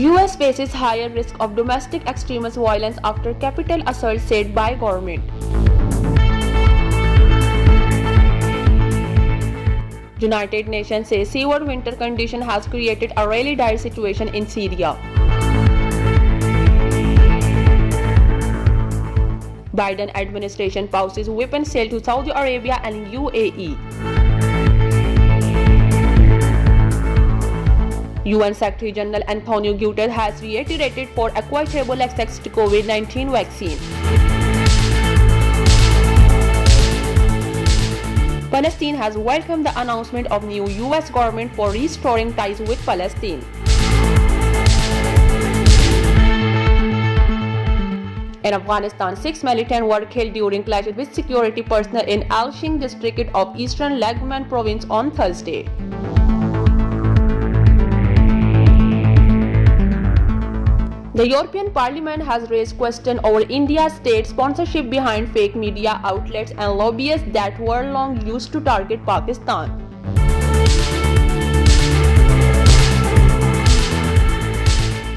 US faces higher risk of domestic extremist violence after capital assault said by government. United Nations says severe winter condition has created a really dire situation in Syria. Biden administration pauses weapons sale to Saudi Arabia and UAE. UN Secretary General Antonio Guterres has reiterated for equitable access to COVID-19 vaccine. Palestine has welcomed the announcement of new US government for restoring ties with Palestine. In Afghanistan, 6 militants were killed during clashes with security personnel in Al-Shin district of eastern Laghman province on Thursday. The European Parliament has raised questions over India's state sponsorship behind fake media outlets and lobbyists that were long used to target Pakistan.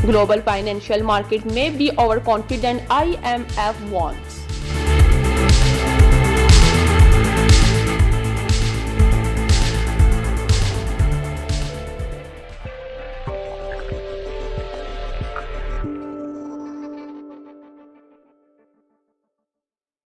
Global financial market may be overconfident, IMF warns.